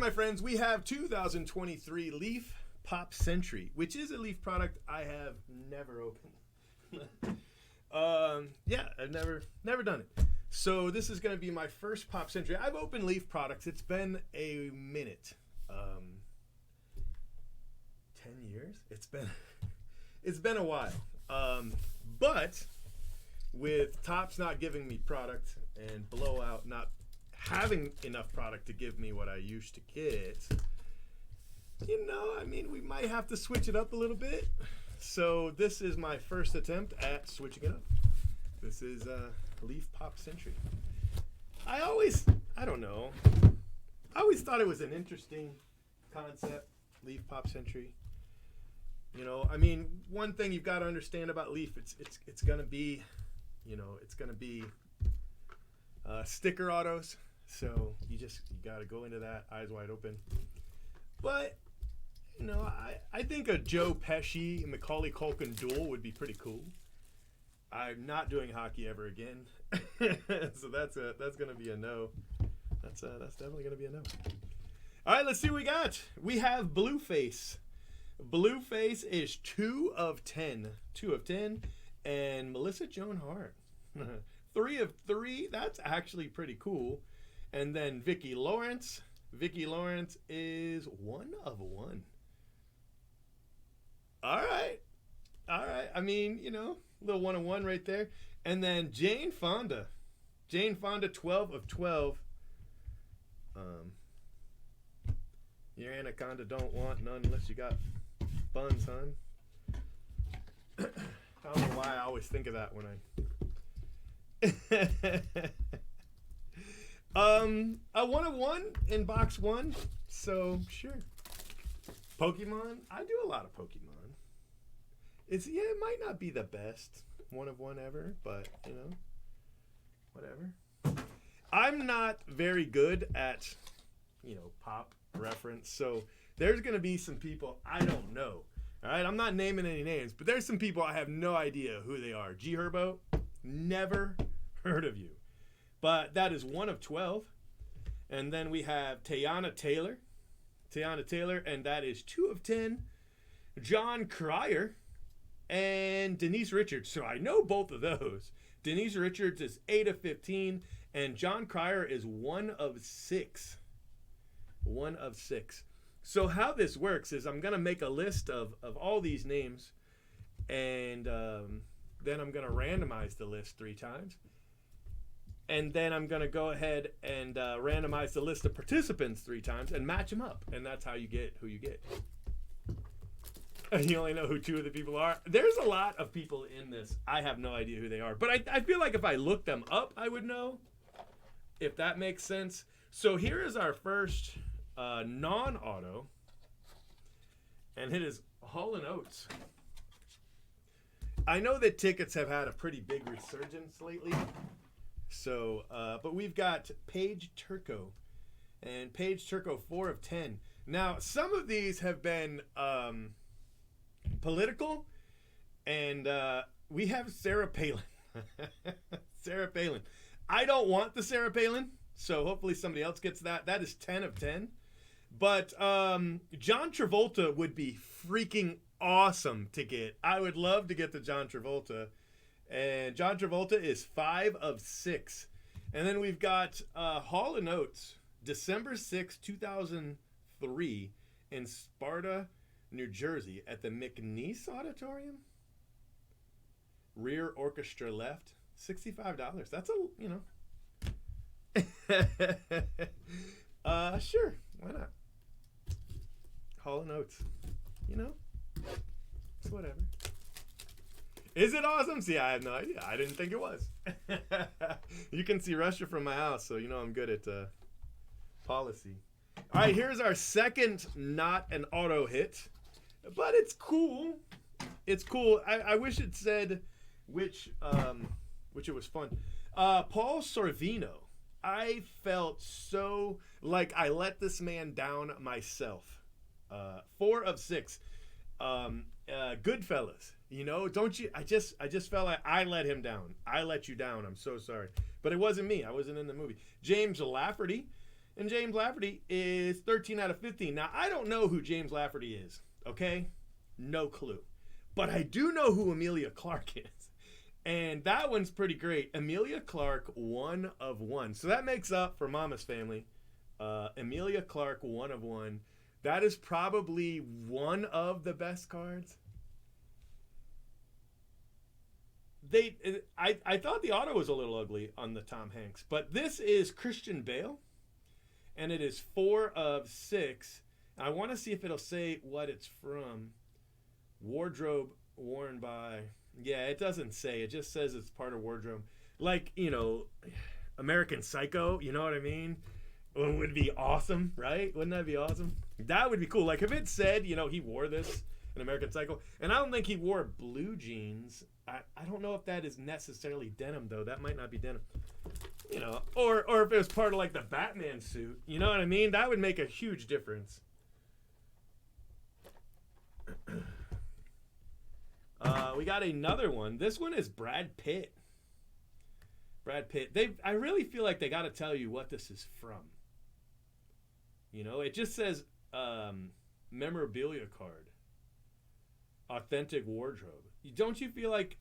right, my friends, we have 2023 Leaf Pop Century, which is a Leaf product I have never opened. Yeah, I've never done it. So this is going to be my first Pop Century. I've opened Leaf products. It's been a minute. 10 years? It's been a while. But with Topps not giving me product and Blowout not having enough product to give me what I used to get, we might have to switch it up a little bit. So this is my first attempt at switching it up. This is Leaf Pop Century. I always thought it was an interesting concept, Leaf Pop Century. One thing you've got to understand about Leaf, it's gonna be, sticker autos. So you got to go into that eyes wide open. But I think a Joe Pesci and Macaulay Culkin duel would be pretty cool. I'm not doing hockey ever again, so that's gonna be a no. That's definitely gonna be a no. All right, let's see what we got. We have Blueface. Blueface is 2 of 10. 2 of 10, and Melissa Joan Hart. 3 of 3. That's actually pretty cool. And then Vicki Lawrence. Vicki Lawrence is 1 of 1. All right. Little 1 of 1 right there. And then Jane Fonda. Jane Fonda, 12 of 12. Your anaconda don't want none unless you got buns, hon. I don't know why I always think of that when a 1 of 1 in box 1. So sure. Pokemon. I do a lot of Pokemon. It might not be the best 1 of 1 ever, but whatever. I'm not very good at pop reference, so there's gonna be some people I don't know. All right, I'm not naming any names, but there's some people I have no idea who they are. G Herbo, never heard of you, but that is 1 of 12. And then we have Teyana Taylor, and that is 2 of 10. John Cryer and Denise Richards. So I know both of those. Denise Richards is 8 of 15, and John Cryer is 1 of 6. 1 of 6. So how this works is I'm going to make a list of all these names, and then I'm going to randomize the list 3 times. And then I'm going to go ahead and randomize the list of participants 3 times and match them up. And that's how you get who you get. You only know who 2 of the people are. There's a lot of people in this. I have no idea who they are. But I feel like if I looked them up, I would know, if that makes sense. So here is our first non-auto. And it is Hall & Oates. I know that tickets have had a pretty big resurgence lately. So, but we've got Paige Turco. And Paige Turco, 4 of 10. Now, some of these have been political, and we have Sarah Palin. Sarah Palin. I don't want the Sarah Palin, so hopefully somebody else gets that. That is 10 of 10. But John Travolta would be freaking awesome to get. I would love to get the John Travolta. And John Travolta is 5 of 6. And then we've got Hall & Oates, December 6, 2003, in Sparta, New Jersey, at the McNeese Auditorium. Rear orchestra left, $65. That's sure, why not? Hall & Oates, it's whatever. Is it awesome? See, I have no idea. I didn't think it was. You can see Russia from my house, so I'm good at policy. All right, here's our second not an auto hit, but it's cool. It's cool. I wish it said which it was fun. Paul Sorvino. I felt so like I let this man down myself. 4 of 6. Goodfellas. Don't you? I just felt like I let him down. I let you down. I'm so sorry. But it wasn't me. I wasn't in the movie. James Lafferty. And James Lafferty is 13 out of 15. Now, I don't know who James Lafferty is, okay? No clue. But I do know who Amelia Clark is. And that one's pretty great. Amelia Clark, 1 of 1. So that makes up for Mama's Family. Amelia Clark, 1 of 1. That is probably one of the best cards. I thought the auto was a little ugly on the Tom Hanks. But this is Christian Bale. And it is 4 of 6. I want to see if it'll say what it's from. Wardrobe worn by... Yeah, it doesn't say. It just says it's part of wardrobe. Like, you know, American Psycho, you know what I mean? It would be awesome, right? Wouldn't that be awesome? That would be cool. Like, if it said, you know, he wore this in American Psycho. And I don't think he wore blue jeans. I don't know if that is necessarily denim, though. That might not be denim. You know, or if it was part of like the Batman suit, you know what I mean? That would make a huge difference. We got another one. This one is Brad Pitt. Brad Pitt. I really feel like they got to tell you what this is from. You know, it just says memorabilia card, authentic wardrobe. Don't you feel like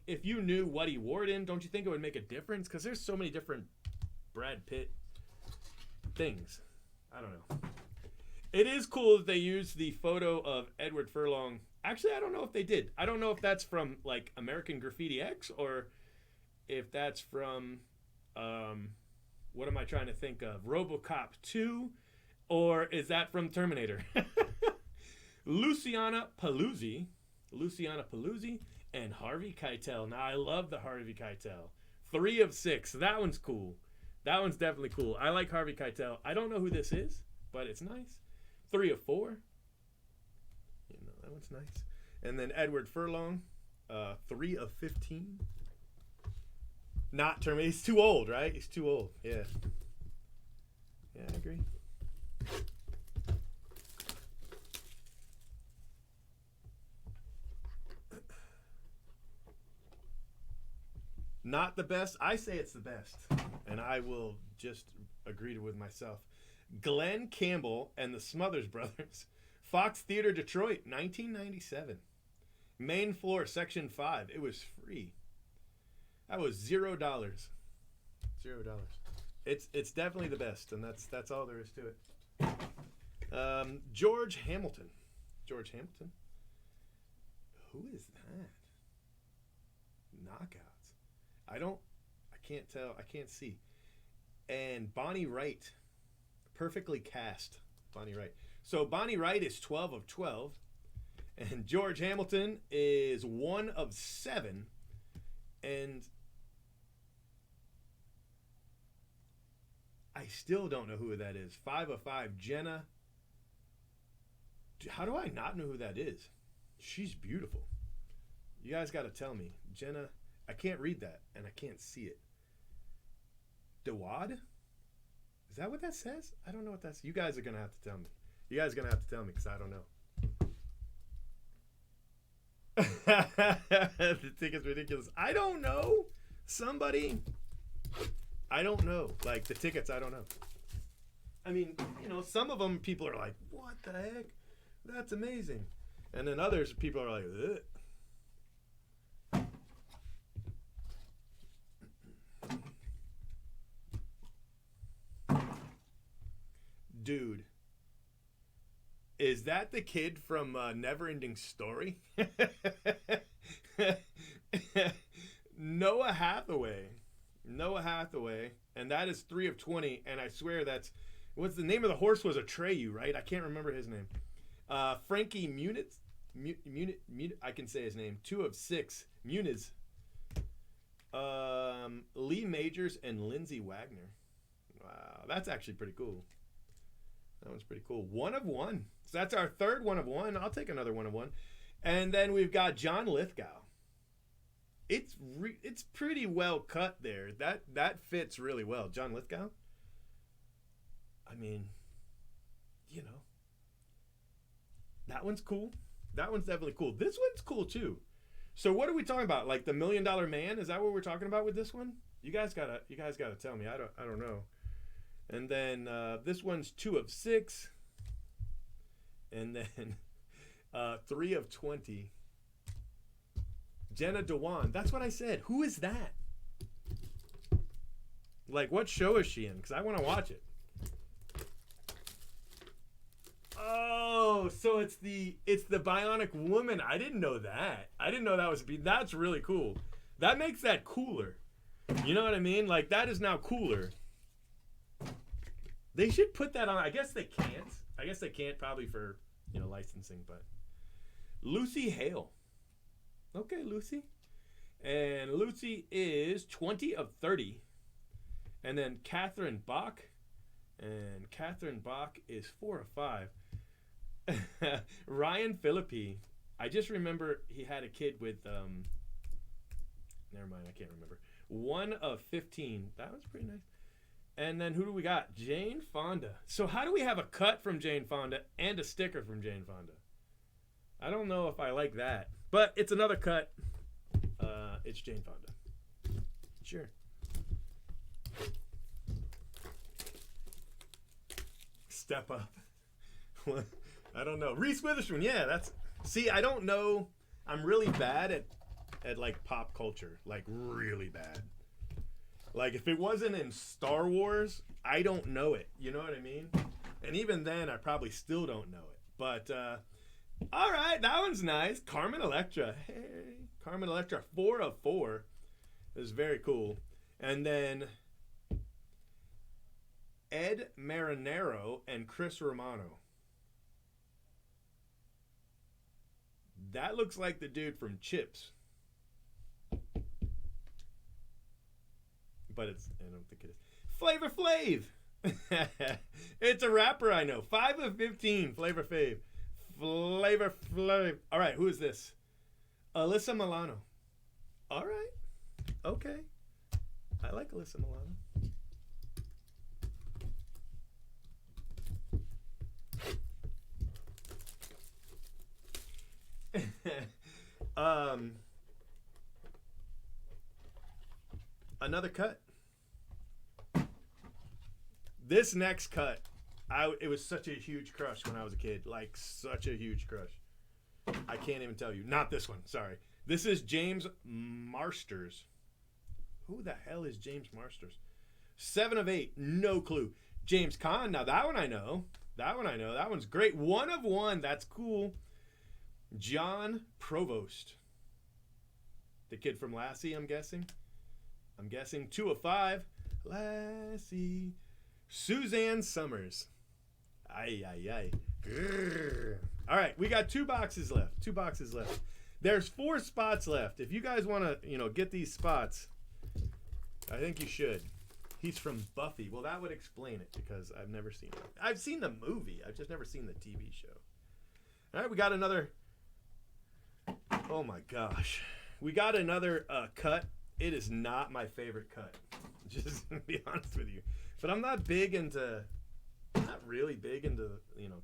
if you knew what he wore it in, don't you think it would make a difference? Because there's so many different Brad Pitt things. I don't know. It is cool that they used the photo of Edward Furlong. Actually, I don't know if they did. I don't know if that's from like American Graffiti X or if that's from what am I trying to think of? RoboCop 2, or is that from Terminator? Luciana Paluzzi, and Harvey Keitel. Now, I love the Harvey Keitel. 3 of 6. That one's cool. That one's definitely cool. I like Harvey Keitel. I don't know who this is, but it's nice. 3 of 4. You know, that one's nice. And then Edward Furlong, 3 of 15. Not Terminator. He's too old, right? He's too old. Yeah. Yeah, I agree. Not the best. I say it's the best. And I will just agree with myself. Glenn Campbell and the Smothers Brothers. Fox Theater, Detroit, 1997. Main floor, section 5. It was free. That was $0. $0. It's definitely the best, and that's all there is to it. George Hamilton. George Hamilton. Who is that? Knockouts. I can't tell. I can't see. And Bonnie Wright. Perfectly cast. Bonnie Wright. So Bonnie Wright is 12 of 12. And George Hamilton is 1 of 7. And I still don't know who that is. 5 of 5. Jenna. How do I not know who that is? She's beautiful. You guys got to tell me. Jenna. I can't read that, and I can't see it. Dewad? Is that what that says? I don't know what that's... You guys are going to have to tell me. You guys are going to have to tell me, because I don't know. The ticket's ridiculous. I don't know. Somebody... I don't know. Like, the tickets, I don't know. I mean, you know, some of them, people are like, what the heck? That's amazing. And then others, people are like, ugh. Dude, is that the kid from Neverending Story? Noah Hathaway, and that is 3 of 20. And I swear that's what's the name of the horse was Atreyu, right? I can't remember his name. Frankie Muniz, I can say his name. 2 of 6. Muniz. Lee Majors and Lindsay Wagner. Wow, that's actually pretty cool. That one's pretty cool. 1 of 1. So that's our third 1 of 1. I'll take another 1 of 1. And then we've got John Lithgow. It's pretty well cut there. That fits really well. John Lithgow. I mean, you know, that one's cool. That one's definitely cool. This one's cool too. So what are we talking about? Like the $1 Million Man? Is that what we're talking about with this one? You guys gotta tell me. I don't know. And then this one's 2 of 6. And then 3 of 20. Jenna Dewan. That's what I said. Who is that? Like, what show is she in? Because I want to watch it. Oh, so it's the Bionic Woman. I didn't know that. I didn't know that was. That's really cool. That makes that cooler. You know what I mean? Like, that is now cooler. They should put that on. I guess they can't. I guess they can't probably for, licensing, but Lucy Hale. Okay, Lucy. And Lucy is 20 of 30. And then Catherine Bach. And Catherine Bach is 4 of 5. Ryan Philippi. I just remember he had a kid with never mind, I can't remember. 1 of 15. That was pretty nice. And then who do we got? Jane Fonda. So how do we have a cut from Jane Fonda and a sticker from Jane Fonda? I don't know if I like that. But it's another cut. It's Jane Fonda. Sure. Step up. I don't know. Reese Witherspoon. Yeah, that's... See, I don't know. I'm really bad at like pop culture. Like really bad. Like if it wasn't in Star Wars, I don't know it. You know what I mean? And even then, I probably still don't know it. But all right, that one's nice. Carmen Electra. Hey, Carmen Electra, 4 of 4. It was very cool. And then Ed Marinero and Chris Romano. That looks like the dude from Chips. But I don't think it is. Flavor Flav. It's a rapper I know. 5 of 15. Flavor Flav. Flavor Flav. All right, who is this? Alyssa Milano. All right. Okay. I like Alyssa Milano. Another cut. This next cut, it was such a huge crush when I was a kid. Like, such a huge crush. I can't even tell you. Not this one. Sorry. This is James Marsters. Who the hell is James Marsters? 7 of 8. No clue. James Caan. Now, that one I know. That one's great. 1 of 1. That's cool. John Provost. The kid from Lassie, I'm guessing. 2 of 5. Lassie. Suzanne Summers. Ay. Grrr. All right, we got 2 boxes left. There's 4 spots left. If you guys want to, get these spots, I think you should. He's from Buffy. Well, that would explain it because I've never seen it. I've seen the movie. I've just never seen the TV show. All right, we got another. Oh my gosh. We got another cut. It is not my favorite cut. Just to be honest with you. But I'm not really big into,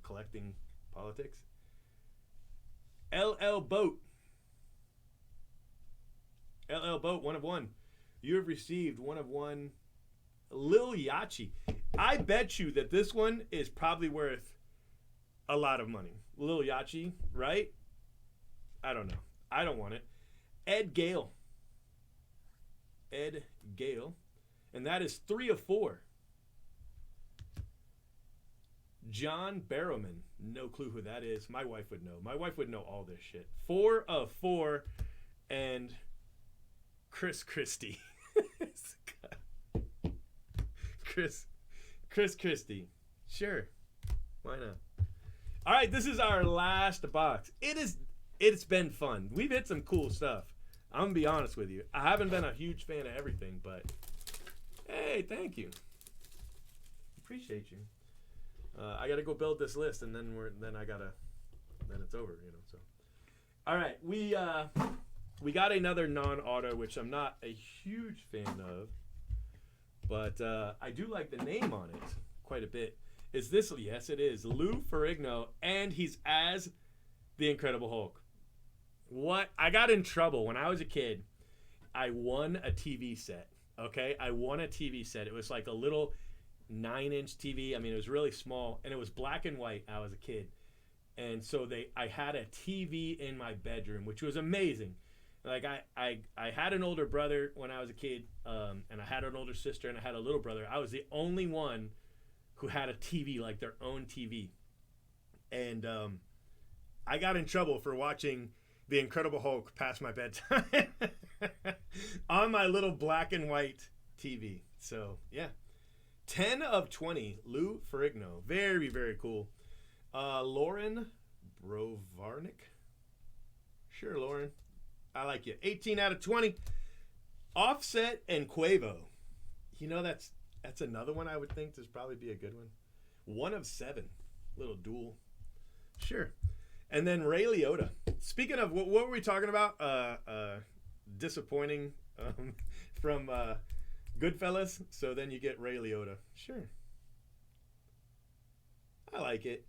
collecting politics. LL Boat. 1 of 1. You have received 1 of 1. Lil Yachty. I bet you that this one is probably worth a lot of money. Lil Yachty, right? I don't know. I don't want it. Ed Gale. And that is 3 of 4. John Barrowman. No clue who that is. My wife would know. My wife would know all this shit. 4 of 4. And Chris Christie. Chris Christie. Sure. Why not? All right, this is our last box. It's been fun. We've hit some cool stuff. I'm going to be honest with you. I haven't been a huge fan of everything, but hey, thank you. Appreciate you. I got to go build this list, and then it's over, so. All right, we got another non-auto, which I'm not a huge fan of, but I do like the name on it quite a bit. Is this? Yes, it is. Lou Ferrigno, and he's as the Incredible Hulk. What? I got in trouble when I was a kid. I won a TV set. Okay, I won a TV set. It was like a little 9-inch TV. I mean, it was really small, and it was black and white. I was a kid, and so I had a TV in my bedroom, which was amazing. Like I had an older brother when I was a kid, and I had an older sister, and I had a little brother. I was the only one who had a TV, like their own TV, and I got in trouble for watching The Incredible Hulk past my bedtime on my little black and white TV. So yeah, 10 of 20. Lou Ferrigno, very very cool. Lauren Brovarnik, sure Lauren. I like you. 18 out of 20. Offset and Quavo. You know, that's another one I would think this probably be a good one. 1 of 7. Little duel. Sure. And then Ray Liotta. Speaking of, what were we talking about? Disappointing from Goodfellas. So then you get Ray Liotta. Sure. I like it.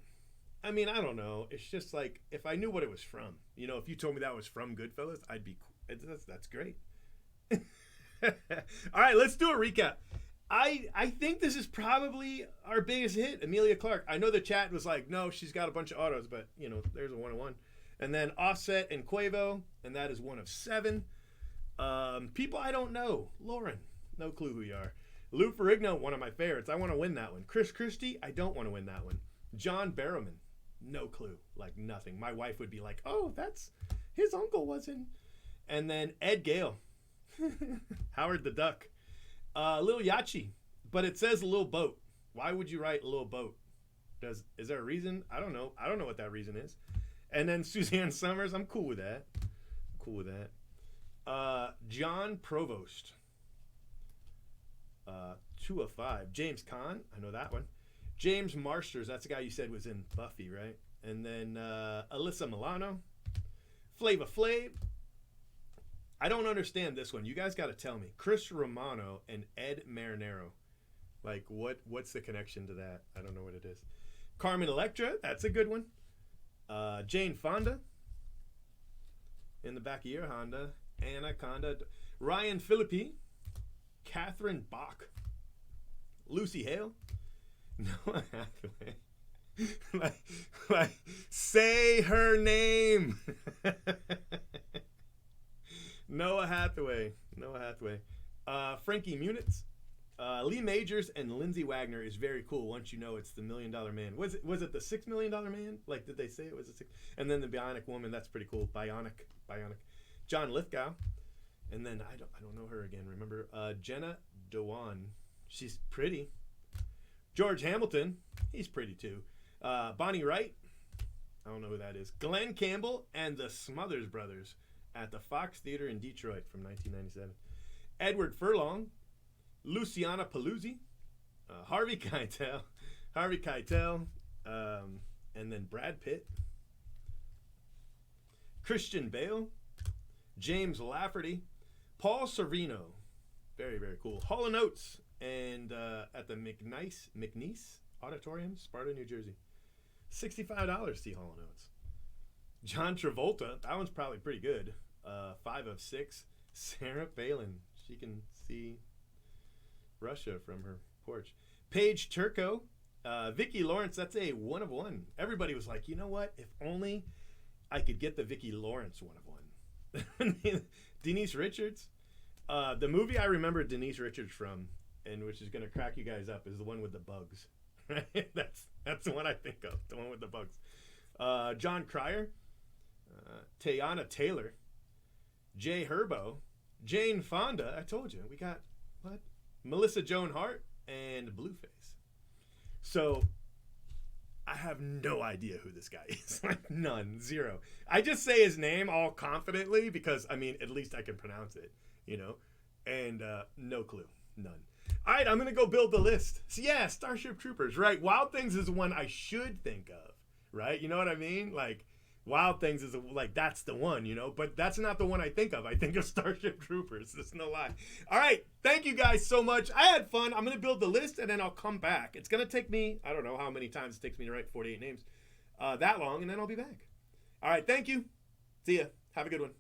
I mean, I don't know. It's just like, if I knew what it was from, you know, if you told me that was from Goodfellas, I'd be, that's great. All right, let's do a recap. I think this is probably our biggest hit, Emilia Clarke. I know the chat was like, no, she's got a bunch of autos, but, you know, there's a 1-1. And then Offset and Quavo, and that is 1 of 7. People I don't know. Lauren, no clue who you are. Lou Ferrigno, one of my favorites. I want to win that one. Chris Christie, I don't want to win that one. John Barrowman. No clue, like nothing. My wife would be like, oh, that's his uncle was in. And then Ed Gale, Howard the Duck, Lil Yachty, but it says a little boat. Why would you write a little boat? Is there a reason? I don't know what that reason is. And then Suzanne Summers, I'm cool with that. John Provost, 2 of 5. James Caan, I know that one. James Marsters, that's the guy you said was in Buffy, right? And then Alyssa Milano, Flava Flav. I don't understand this one. You guys got to tell me. Chris Romano and Ed Marinero. Like, what's the connection to that? I don't know what it is. Carmen Electra, that's a good one. Jane Fonda, in the back of your Honda. Anaconda. Ryan Phillippe. Catherine Bach. Lucy Hale. Noah Hathaway. like, say her name. Noah Hathaway. Frankie Muniz. Lee Majors and Lindsay Wagner is very cool once you know it's the $1 Million Man. Was it the $6 Million Man? Like, did they say it was a 6? And then the Bionic Woman, that's pretty cool. Bionic. John Lithgow. And then I don't know her again, remember? Jenna Dewan. She's pretty. George Hamilton, he's pretty too. Bonnie Wright, I don't know who that is. Glenn Campbell and the Smothers Brothers at the Fox Theater in Detroit from 1997. Edward Furlong, Luciana Paluzzi, Harvey Keitel, and then Brad Pitt, Christian Bale, James Lafferty, Paul Sorvino, very, very cool. Hall & Oates, and at the McNeese Auditorium, Sparta, New Jersey. $65 see Hall & Oates. John Travolta, that one's probably pretty good. 5 of 6. Sarah Palin, she can see Russia from her porch. Paige Turco, Vicki Lawrence, that's a 1 of 1. Everybody was like, you know what? If only I could get the Vicki Lawrence 1 of 1. Denise Richards. The movie I remember Denise Richards from, and which is going to crack you guys up, is the one with the bugs. Right? That's the one I think of, the one with the bugs. John Cryer, Teyana Taylor, Jay Herbo, Jane Fonda. I told you we got what? Melissa Joan Hart and Blueface. So I have no idea who this guy is. Like, none, zero. I just say his name all confidently because, I mean, at least I can pronounce it, you know? And no clue, none. All right, I'm going to go build the list. So, yeah, Starship Troopers, right? Wild Things is one I should think of, right? You know what I mean? Like, Wild Things is, like, that's the one, you know? But that's not the one I think of. I think of Starship Troopers. There's no lie. All right, thank you guys so much. I had fun. I'm going to build the list, and then I'll come back. It's going to take me, I don't know how many times it takes me to write 48 names, that long, and then I'll be back. All right, thank you. See ya. Have a good one.